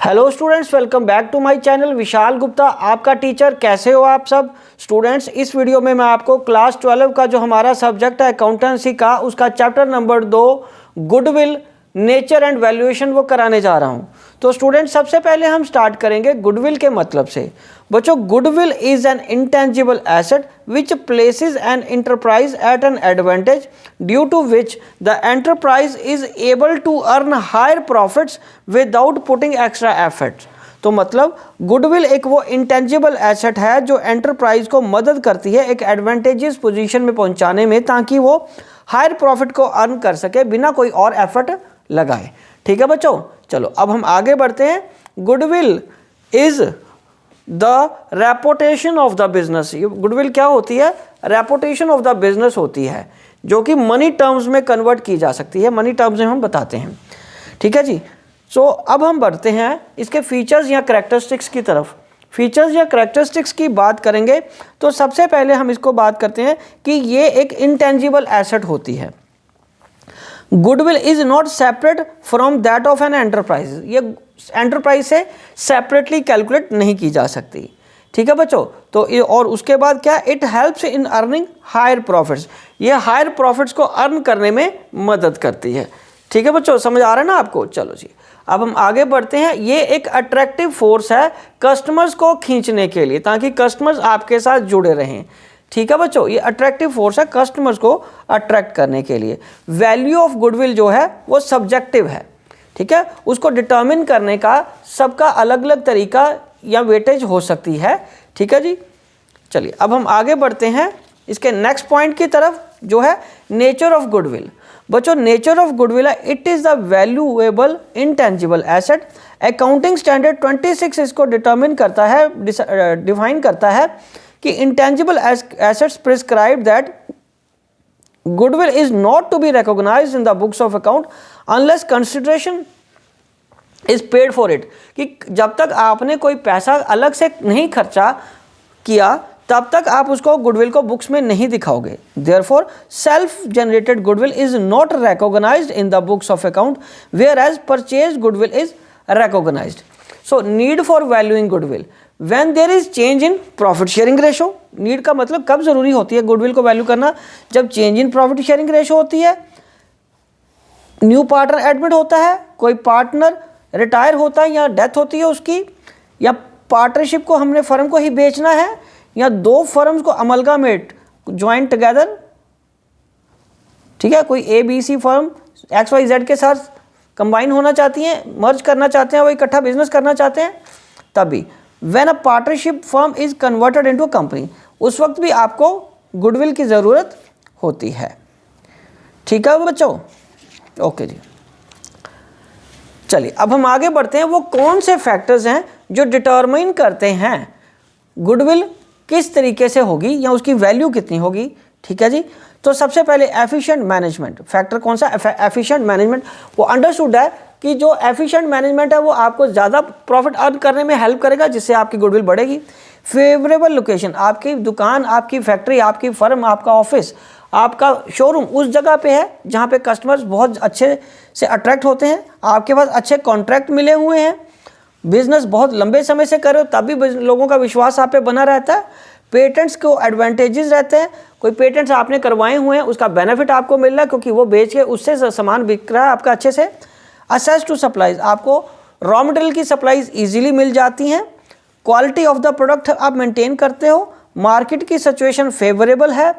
Hello students, welcome back to my channel. Vishal Gupta आपका teacher. कैसे हो आप सब स्टूडेंट्स? इस वीडियो में मैं आपको क्लास 12 का जो हमारा सब्जेक्ट है अकाउंटेंसी का, उसका chapter number 2 goodwill, nature and valuation वो कराने जा रहा हूं। तो स्टूडेंट्स, सबसे पहले हम स्टार्ट करेंगे गुडविल के मतलब से। बच्चों, goodwill is an intangible asset which places an enterprise at an advantage due to which the enterprise is able to earn higher profits without putting extra efforts. तो मतलब गुडविल एक वो इंटेंजिबल एसेट है जो एंटरप्राइज को मदद करती है एक एडवांटेजियस पोजीशन में पहुंचाने में, ताकि वो हायर प्रॉफिट को अर्न कर सके बिना कोई और एफर्ट लगाए। ठीक है बच्चों, चलो अब हम आगे बढ़ते हैं। Goodwill is the reputation of the business. Goodwill क्या होती है? रेपुटेशन ऑफ द बिजनेस होती है, जो कि मनी टर्म्स में कन्वर्ट की जा सकती है। मनी टर्म्स में हम बताते हैं। ठीक है जी। सो अब हम बढ़ते हैं इसके फीचर्स या करैक्टरिस्टिक्स की तरफ। फीचर्स या करैक्टरिस्टिक्स की बात करेंगे तो सबसे पहले हम इसको बात करते हैं कि ये एक इंटेंजिबल एसेट होती है। Goodwill is not separate from that of an enterprise. ये एंटरप्राइज से सेपरेटली कैलकुलेट नहीं की जा सकती। ठीक है बच्चों। तो और उसके बाद क्या, it helps in earning higher profits. ये हायर प्रॉफिट्स को अर्न करने में मदद करती है। ठीक है बच्चों, समझ आ रहा है ना आपको? चलो जी, अब हम आगे बढ़ते हैं। ये एक अट्रैक्टिव फोर्स है कस्टमर्स को खींचने के लिए, ताकि कस्टमर्स आपके साथ जुड़े रहें। ठीक है बच्चों, ये अट्रैक्टिव फोर्स है कस्टमर्स को अट्रैक्ट करने के लिए। वैल्यू ऑफ गुडविल जो है वो सब्जेक्टिव है। ठीक है, उसको डिटर्मिन करने का सबका अलग अलग तरीका या वेटेज हो सकती है। ठीक है जी। चलिए अब हम आगे बढ़ते हैं इसके नेक्स्ट पॉइंट की तरफ, जो है नेचर ऑफ गुडविल। बच्चों, नेचर ऑफ गुडविल है it is the valuable intangible asset. Accounting standard 26 इसको डिटर्मिन करता है, डिफाइन करता है कि intangible assets prescribe that goodwill is not to be recognised in the books of account unless consideration is paid for it. कि जब तक आपने कोई पैसा अलग से नहीं खर्चा किया तब तक आप उसको गुडविल को बुक्स में नहीं दिखाओगे। Therefore self generated goodwill is not recognised in the books of account whereas purchase goodwill is recognised. So need for valuing goodwill when there is change in profit sharing ratio. Need का मतलब कब जरूरी होती है goodwill को value करना? जब change in profit sharing ratio होती है, न्यू पार्टनर एडमिट होता है, कोई पार्टनर रिटायर होता है या डेथ होती है उसकी, या पार्टनरशिप को हमने फर्म को ही बेचना है, या दो फर्म्स को अमलगामेट ज्वाइंट टुगेदर। ठीक है, कोई ABC फर्म XYZ के साथ कंबाइन होना चाहती हैं, मर्ज करना चाहते हैं, वो इकट्ठा बिजनेस करना चाहते हैं, तभी when a partnership firm is converted into company, उस वक्त भी आपको गुडविल की ज़रूरत होती है। ठीक है बच्चों, ओके जी। चलिए अब हम आगे बढ़ते हैं। वो कौन से फैक्टर्स हैं जो डिटरमाइन करते हैं गुडविल किस तरीके से होगी या उसकी वैल्यू कितनी होगी? ठीक है जी। तो सबसे पहले एफिशिएंट मैनेजमेंट। फैक्टर कौन सा? Efficient management. वो अंडरस्टूड है कि जो एफिशिएंट मैनेजमेंट है वो आपको ज़्यादा प्रॉफिट अर्न करने में हेल्प करेगा, जिससे आपकी गुडविल बढ़ेगी। फेवरेबल लोकेशन, आपकी दुकान, आपकी फैक्ट्री, आपकी फर्म, आपका ऑफिस, आपका शोरूम उस जगह पे है जहाँ पे कस्टमर्स बहुत अच्छे से अट्रैक्ट होते हैं, आपके पास अच्छे कॉन्ट्रैक्ट मिले हुए हैं, बिजनेस बहुत लंबे समय से करो तभी लोगों का विश्वास आप पे बना रहता है। पेटेंट्स को एडवांटेजेस रहते हैं, कोई पेटेंट्स आपने करवाए हुए हैं उसका बेनिफिट आपको मिल रहा है क्योंकि वो बेच के उससे सामान बिक रहा है आपका अच्छे से। एक्सेस टू सप्लाईज, आपको रॉ मटेरियल की सप्लाईज ईजिली मिल जाती हैं। क्वालिटी ऑफ द प्रोडक्ट आप मेंटेन करते हो। मार्केट की सिचुएशन फेवरेबल है।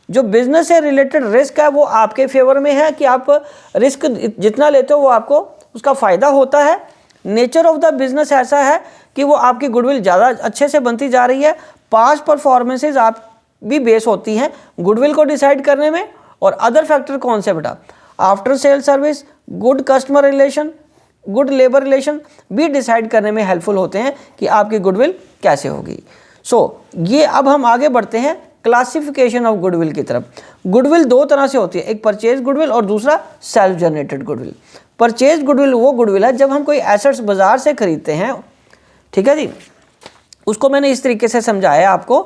जो बिजनेस से रिलेटेड रिस्क है वो आपके फेवर में है कि आप रिस्क जितना लेते हो वो आपको उसका फ़ायदा होता है। नेचर ऑफ द बिजनेस ऐसा है कि वो आपकी गुडविल ज़्यादा अच्छे से बनती जा रही है। पास्ट परफॉर्मेंसेज आप भी बेस होती हैं गुडविल को डिसाइड करने में। और अदर फैक्टर कौन से बेटा? After sale service, good customer relation, good labour relation भी डिसाइड करने में हेल्पफुल होते हैं कि आपकी गुडविल कैसे होगी। ये अब हम आगे बढ़ते हैं क्लासिफिकेशन ऑफ गुडविल की तरफ। गुडविल दो तरह से होती है, एक परचेज गुडविल और दूसरा self generated goodwill. Purchase goodwill वो गुडविल है जब हम कोई एसेट्स बाजार से खरीदते हैं। ठीक है जी, उसको मैंने इस तरीके से समझाया आपको।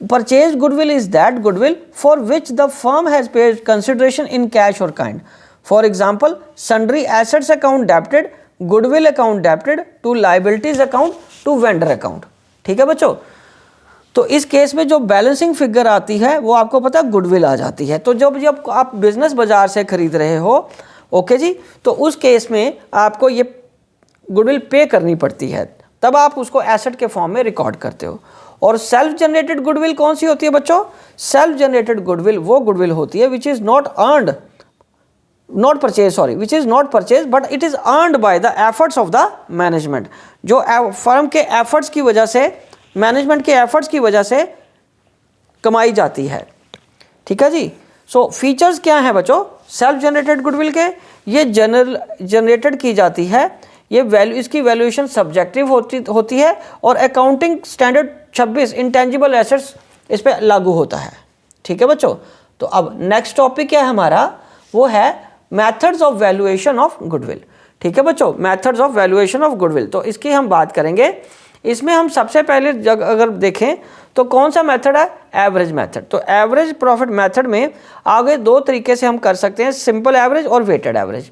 Purchase goodwill is that goodwill for which the firm has paid consideration in cash or kind. For example, sundry assets account debited goodwill account debited to liabilities account to vendor account. ठीक है बच्चों, तो इस case में जो balancing figure आती है वो आपको पता है गुडविल आ जाती है। तो जब जब आप बिजनेस बाजार से खरीद रहे हो, ओके जी, तो उस केस में आपको ये गुडविल पे करनी पड़ती है, तब आप उसको एसेट के फॉर्म में रिकॉर्ड करते हो। और सेल्फ जनरेटेड गुडविल कौन सी होती है बच्चों? सेल्फ जनरेटेड गुडविल वो गुडविल होती है which is not earned, not purchase, sorry, which is not purchase but it is earned by the efforts of the management, जो फर्म के एफर्ट्स की वजह से, मैनेजमेंट के एफर्ट्स की वजह से कमाई जाती है। ठीक है जी। सो फीचर्स क्या हैं बच्चों सेल्फ जनरेटेड गुडविल के? ये जनरेटेड की जाती है, ये वैल्यू, इसकी वैल्यूएशन सब्जेक्टिव होती है और अकाउंटिंग स्टैंडर्ड 26 इंटेंजिबल एसेट्स इस पे लागू होता है। ठीक है बच्चों, तो अब नेक्स्ट टॉपिक क्या है हमारा, वो है methods of valuation of goodwill. ठीक है बच्चों, methods of valuation of goodwill, तो इसकी हम बात करेंगे। इसमें हम सबसे पहले अगर देखें तो कौन सा मेथड है? Average method. तो एवरेज प्रॉफिट मेथड में आगे दो तरीके से हम कर सकते हैं, सिंपल एवरेज और वेटेड एवरेज।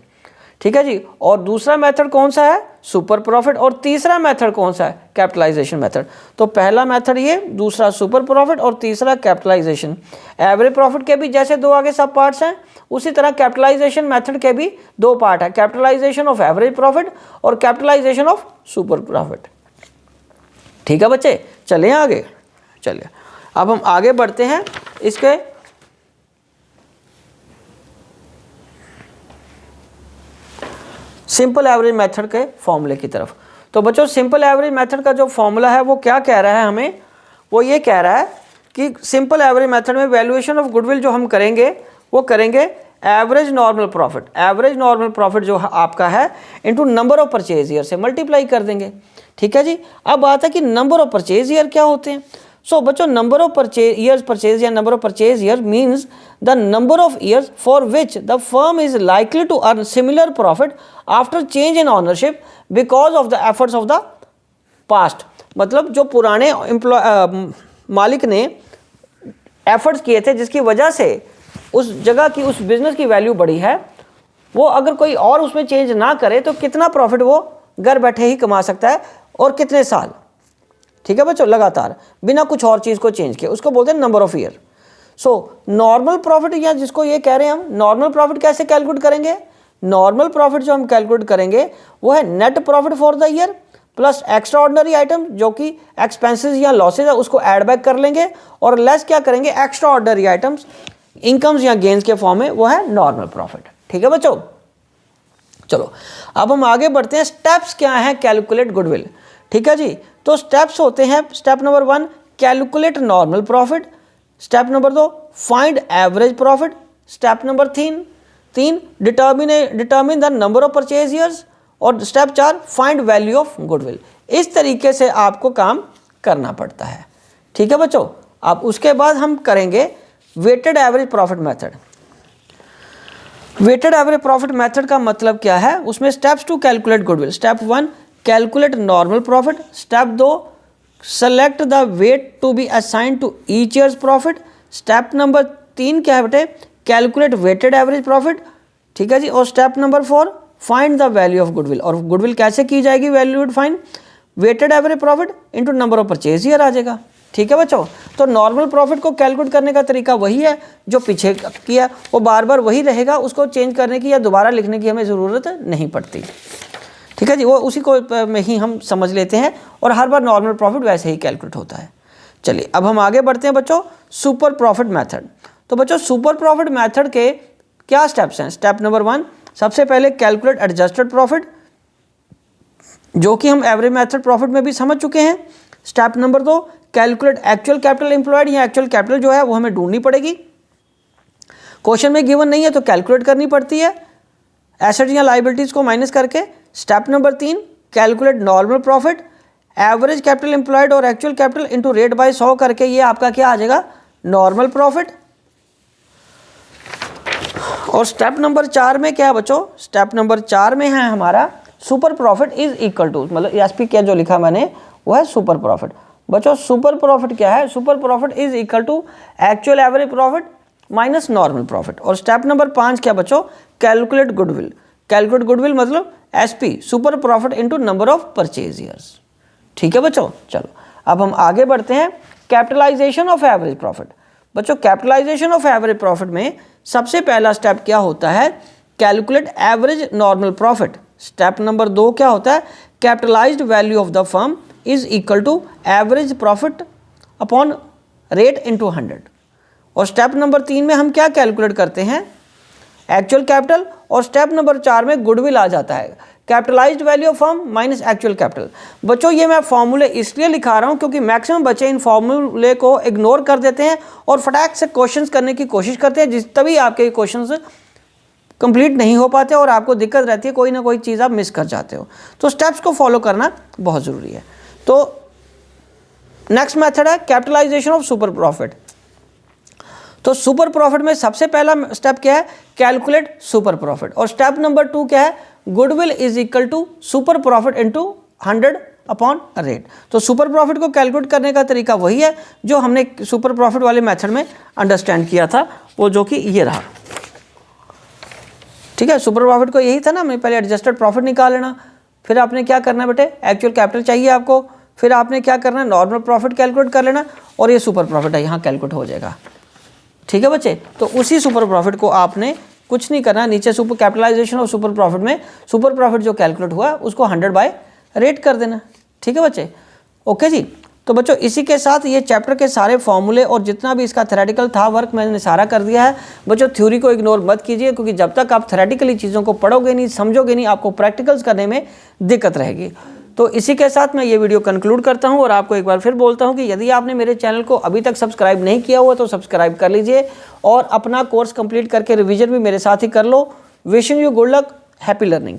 ठीक है जी। और दूसरा मेथड कौन सा है? Super profit. और तीसरा मेथड कौन सा है? Capitalisation method. तो पहला मेथड ये, दूसरा सुपर प्रॉफिट और तीसरा कैपिटलाइजेशन। एवरेज प्रॉफिट के भी जैसे दो आगे सब पार्ट्स हैं, उसी तरह कैपिटलाइजेशन मेथड के भी दो पार्ट है, कैपिटलाइजेशन ऑफ एवरेज प्रॉफिट और कैपिटलाइजेशन ऑफ सुपर प्रॉफिट। ठीक है बच्चे, चलें आगे। चलिए अब हम आगे बढ़ते हैं इसके सिंपल एवरेज मेथड के फॉर्मूले की तरफ। तो बच्चों सिंपल एवरेज मेथड का जो फॉर्मूला है वो क्या कह रहा है हमें? वो ये कह रहा है कि सिंपल एवरेज मेथड में वैल्यूएशन ऑफ गुडविल जो हम करेंगे वो करेंगे average normal profit. Average normal profit जो आपका है into number of purchase year से मल्टीप्लाई कर देंगे। ठीक है जी। अब बात है कि नंबर ऑफ परचेज ईयर क्या होते हैं। सो बच्चों नंबर ऑफ परचेज या number of purchase year means the number of years for which the firm is likely to earn similar profit after change in ownership because of the efforts of the past. मतलब जो पुराने मालिक ने efforts किए थे जिसकी वजह से उस जगह की, उस बिजनेस की वैल्यू बढ़ी है, वो अगर कोई और उसमें चेंज ना करे तो कितना प्रॉफिट वो घर बैठे ही कमा सकता है और कितने साल। ठीक है बच्चों, लगातार बिना कुछ और चीज़ को चेंज किए, उसको बोलते हैं number of year. So normal profit या जिसको ये कह रहे हैं हम, नॉर्मल प्रॉफिट कैसे कैलकुलेट करेंगे? नॉर्मल प्रॉफिट जो हम कैलकुलेट करेंगे वो है net profit for the year plus extra ordinary item जो कि एक्सपेंसेस या लॉसेज है उसको ऐड बैक कर लेंगे और लेस क्या करेंगे? एक्स्ट्रा ऑर्डिनरी आइटम्स इनकम्स या गेन्स के फॉर्म में, वो है नॉर्मल प्रॉफिट। ठीक है बच्चों, चलो अब हम आगे बढ़ते हैं। स्टेप्स क्या हैं कैलकुलेट गुडविल? ठीक है जी। तो स्टेप्स होते हैं, step number 1 calculate normal profit, step number 2 find average profit, step number 3 determine the number of purchase years और step 4 find value of goodwill. इस तरीके से आपको काम करना पड़ता है। ठीक है बच्चों। अब उसके बाद हम करेंगे weighted average profit method. Weighted average profit method का मतलब क्या है? उसमें steps to calculate goodwill. Step 1 calculate normal profit, step 2 select the weight to be assigned to each year's profit, step number 3 क्या है बेटे? Calculate weighted average profit. ठीक है जी। और step number 4 find the value of goodwill. और goodwill कैसे की जाएगी? Value find weighted average profit into number of purchase year आ जाएगा। ठीक है बच्चों। तो नॉर्मल प्रॉफिट को कैलकुलेट करने का तरीका वही है जो पीछे किया, वो बार बार वही रहेगा, उसको चेंज करने की या दोबारा लिखने की हमें ज़रूरत नहीं पड़ती। ठीक है जी, वो उसी को में ही हम समझ लेते हैं और हर बार नॉर्मल प्रॉफिट वैसे ही कैलकुलेट होता है। चलिए अब हम आगे बढ़ते हैं बच्चों, सुपर प्रॉफिट मेथड। तो बच्चों सुपर प्रॉफिट मेथड के क्या स्टेप्स हैं? स्टेप नंबर 1 सबसे पहले कैलकुलेट एडजस्टेड प्रॉफिट, जो कि हम एवरेज मेथड प्रॉफिट में भी समझ चुके हैं। Step number 2 calculate actual capital employed, या एक्चुअल कैपिटल जो है वो हमें ढूंढनी पड़ेगी, क्वेश्चन में गिवन नहीं है तो कैलकुलेट करनी पड़ती है एसेट या लाइबिलिटीज़ को माइनस करके। Step number 3 calculate normal profit, average capital employed और actual capital into rate by 100 करके ये आपका क्या आ जाएगा? Normal profit. और स्टेप नंबर 4 में क्या है बच्चों? स्टेप नंबर 4 में है हमारा super profit is equal to, मतलब एसपी क्या जो लिखा मैंने वो है सुपर प्रॉफिट। बच्चों सुपर प्रॉफिट क्या है? Super profit is equal to actual average profit minus normal profit. और स्टेप नंबर 5 क्या बच्चों? Calculate goodwill. कैलकुलेट गुडविल मतलब SP super profit into number of purchase years. ठीक है बच्चों, चलो अब हम आगे बढ़ते हैं। Capitalisation of average profit. बच्चों कैपिटलाइजेशन ऑफ एवरेज प्रॉफिट में सबसे पहला स्टेप क्या होता है, calculate average normal profit. Step number 2 क्या होता है, capitalised value of the firm is equal to average profit upon rate into 100। और स्टेप नंबर 3 में हम क्या कैलकुलेट करते हैं, एक्चुअल कैपिटल। और स्टेप नंबर 4 में गुडविल आ जाता है, capitalised value of firm minus actual capital. बच्चों ये मैं फॉर्मूले इसलिए लिखा रहा हूँ क्योंकि मैक्सिमम बच्चे इन फॉर्मूले को इग्नोर कर देते हैं और फटाक से क्वेश्चंस करने की कोशिश करते हैं, जिस तभी आपके क्वेश्चंस कंप्लीट नहीं हो पाते और आपको दिक्कत रहती है, कोई ना कोई चीज़ आप मिस कर जाते हो। तो स्टेप्स को फॉलो करना बहुत ज़रूरी है। तो नेक्स्ट मेथड है कैपिटलाइजेशन ऑफ सुपर प्रॉफिट। तो सुपर प्रॉफिट में सबसे पहला स्टेप क्या है, कैलकुलेट सुपर प्रॉफिट। और स्टेप नंबर 2 क्या है, goodwill is equal to super profit into 100 upon rate. तो सुपर प्रॉफिट को कैलकुलेट करने का तरीका वही है जो हमने सुपर प्रॉफिट वाले मेथड में अंडरस्टैंड किया था, वो जो कि ये रहा। ठीक है, सुपर प्रॉफिट को यही था ना, हमें पहले एडजस्टेड प्रॉफिट निकाल लेना, फिर आपने क्या करना है बेटे, एक्चुअल कैपिटल चाहिए आपको, फिर आपने क्या करना है, नॉर्मल प्रॉफिट कैलकुलेट कर लेना और ये सुपर प्रॉफिट है यहाँ कैलकुलेट हो जाएगा। ठीक है बच्चे, तो उसी सुपर प्रॉफिट को आपने कुछ नहीं करना, नीचे सुपर कैपिटलाइजेशन और सुपर प्रॉफिट में सुपर प्रॉफिट जो कैलकुलेट हुआ उसको 100 बाय रेट कर देना। ठीक है बच्चे, ओके जी। तो बच्चों इसी के साथ ये चैप्टर के सारे फॉर्मूले और जितना भी इसका थ्योरेटिकल था वर्क मैंने सारा कर दिया है। बच्चों थ्योरी को इग्नोर मत कीजिए, क्योंकि जब तक आप थ्योरेटिकली चीज़ों को पढ़ोगे नहीं, समझोगे नहीं, आपको प्रैक्टिकल्स करने में दिक्कत रहेगी। तो इसी के साथ मैं ये वीडियो कंक्लूड करता हूँ और आपको एक बार फिर बोलता हूँ कि यदि आपने मेरे चैनल को अभी तक सब्सक्राइब नहीं किया हुआ तो सब्सक्राइब कर लीजिए और अपना कोर्स कंप्लीट करके रिवीजन भी मेरे साथ ही कर लो। Wishing you good luck, happy learning.